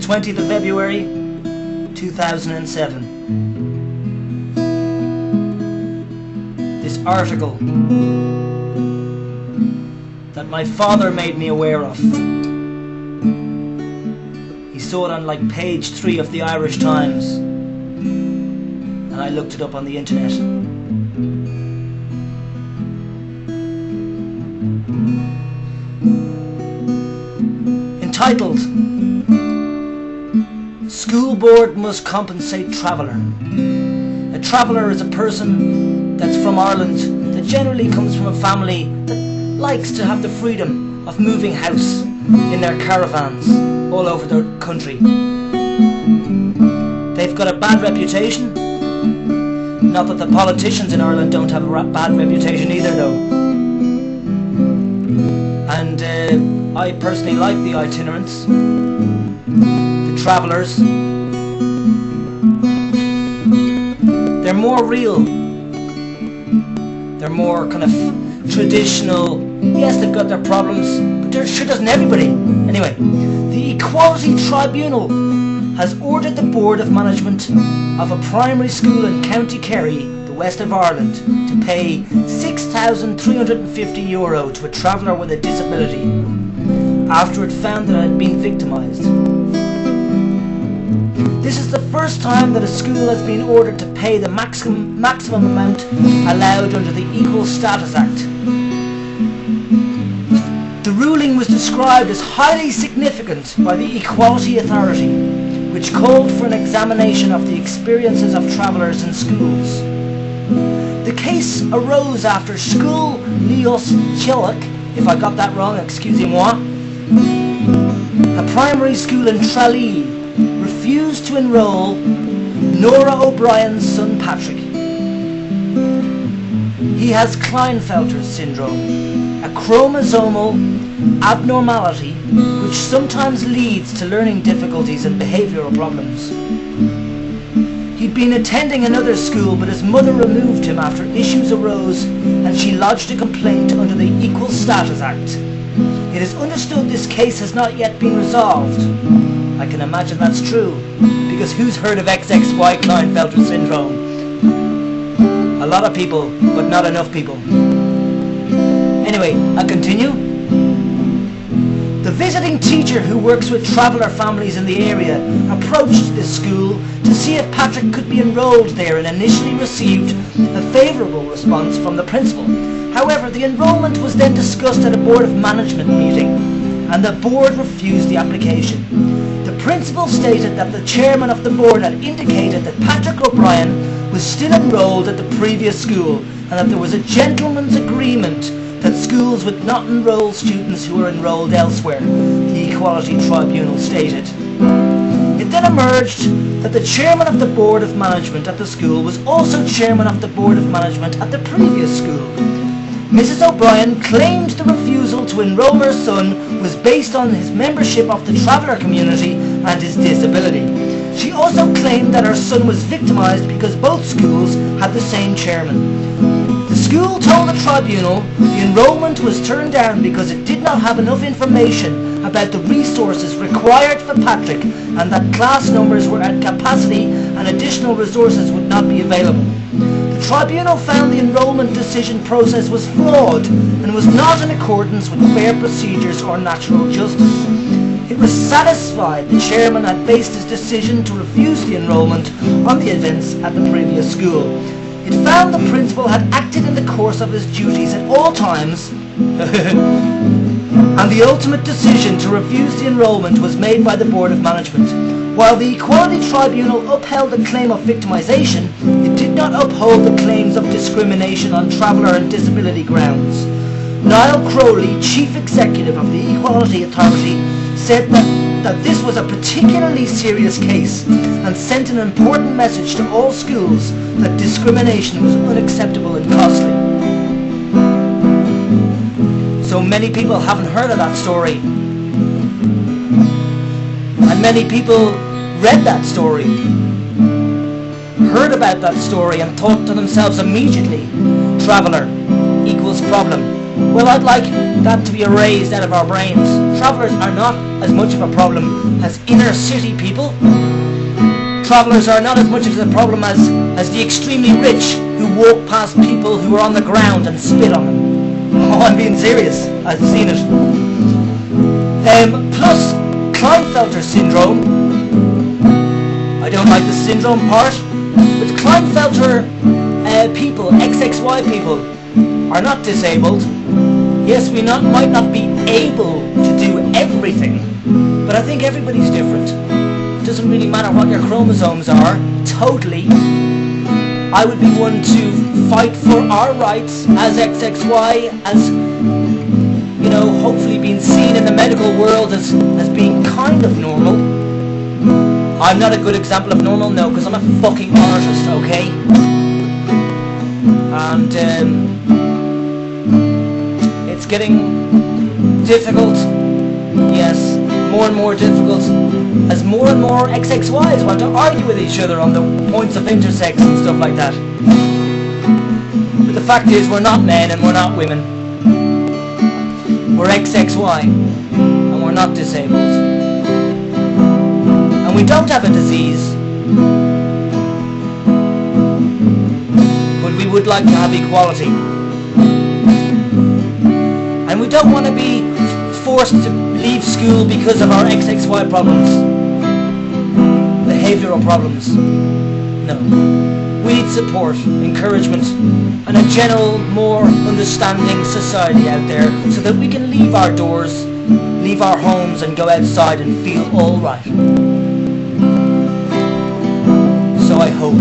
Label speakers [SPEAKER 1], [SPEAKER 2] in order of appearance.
[SPEAKER 1] 20th of February 2007. This article that my father made me aware of. He saw it on like page 3 of the Irish Times, and I looked it up on the internet. Entitled, "School Board Must Compensate Traveller." A traveller is a person that's from Ireland that generally comes from a family that likes to have the freedom of moving house in their caravans all over the country. They've got a bad reputation. Not that the politicians in Ireland don't have a bad reputation either, though. And I personally like the itinerants, the travellers. They're more real. They're more kind of traditional. Yes, they've got their problems, but sure doesn't everybody. Anyway, the Equality Tribunal has ordered the Board of Management of a primary school in County Kerry, the west of Ireland, to pay €6,350 to a traveller with a disability after it found that it had been victimised. This is the first time that a school has been ordered to pay the maximum amount allowed under the Equal Status Act. The ruling was described as highly significant by the Equality Authority, which called for an examination of the experiences of travellers in schools. The case arose after Shkul Lios Chilak, if I got that wrong, excusez-moi, a primary school in Tralee, refused to enrol Nora O'Brien's son Patrick. He has Klinefelter syndrome, a chromosomal abnormality which sometimes leads to learning difficulties and behavioural problems. He'd been attending another school, but his mother removed him after issues arose and she lodged a complaint under the Equal Status Act. It is understood this case has not yet been resolved. I can imagine that's true, because who's heard of XXY Klinefelter syndrome? A lot of people, but not enough people. Anyway, I'll continue. The visiting teacher who works with traveller families in the area approached this school to see if Patrick could be enrolled there and initially received a favourable response from the principal. However, the enrolment was then discussed at a Board of Management meeting and the board refused the application. The principal stated that the chairman of the board had indicated that Patrick O'Brien was still enrolled at the previous school and that there was a gentleman's agreement that schools would not enroll students who were enrolled elsewhere, the Equality Tribunal stated. It then emerged that the chairman of the Board of Management at the school was also chairman of the Board of Management at the previous school. Mrs. O'Brien claimed the refusal to enrol her son was based on his membership of the traveller community and his disability. She also claimed that her son was victimised because both schools had the same chairman. The school told the tribunal the enrolment was turned down because it did not have enough information about the resources required for Patrick and that class numbers were at capacity and additional resources would not be available. The tribunal found the enrolment decision process was flawed and was not in accordance with fair procedures or natural justice. It was satisfied the chairman had based his decision to refuse the enrolment on the events at the previous school. It found the principal had acted in the course of his duties at all times and the ultimate decision to refuse the enrolment was made by the Board of Management. While the Equality Tribunal upheld the claim of victimisation, it did not uphold the claims of discrimination on traveller and disability grounds. Niall Crowley, Chief Executive of the Equality Authority, said that this was a particularly serious case and sent an important message to all schools that discrimination was unacceptable and costly. So many people haven't heard of that story. And many people read that story, heard about that story and thought to themselves immediately, traveller equals problem. Well, I'd like that to be erased out of our brains. Travellers are not as much of a problem as inner city people. Travellers are not as much of a problem as the extremely rich who walk past people who are on the ground and spit on them. Oh, I'm being serious. I've seen it. Plus, Klinefelter syndrome. I don't like the syndrome part, but Klinefelter people, XXY people, are not disabled. Yes, we might not be able to do everything, but I think everybody's different. It doesn't really matter what your chromosomes are, totally. I would be one to fight for our rights as XXY, as, you know, hopefully being seen in the medical world as being kind of normal. I'm not a good example of normal, no, because I'm a fucking artist, okay? And it's getting difficult, yes, more and more difficult, as more and more XXYs want to argue with each other on the points of intersex and stuff like that. But the fact is, we're not men and we're not women. We're XXY, and we're not disabled. And we don't have a disease, but we would like to have equality. And we don't want to be forced to leave school because of our XXY problems, behavioural problems. No. We need support, encouragement, and a general, more understanding society out there so that we can leave our doors, leave our homes and go outside and feel alright. So I hope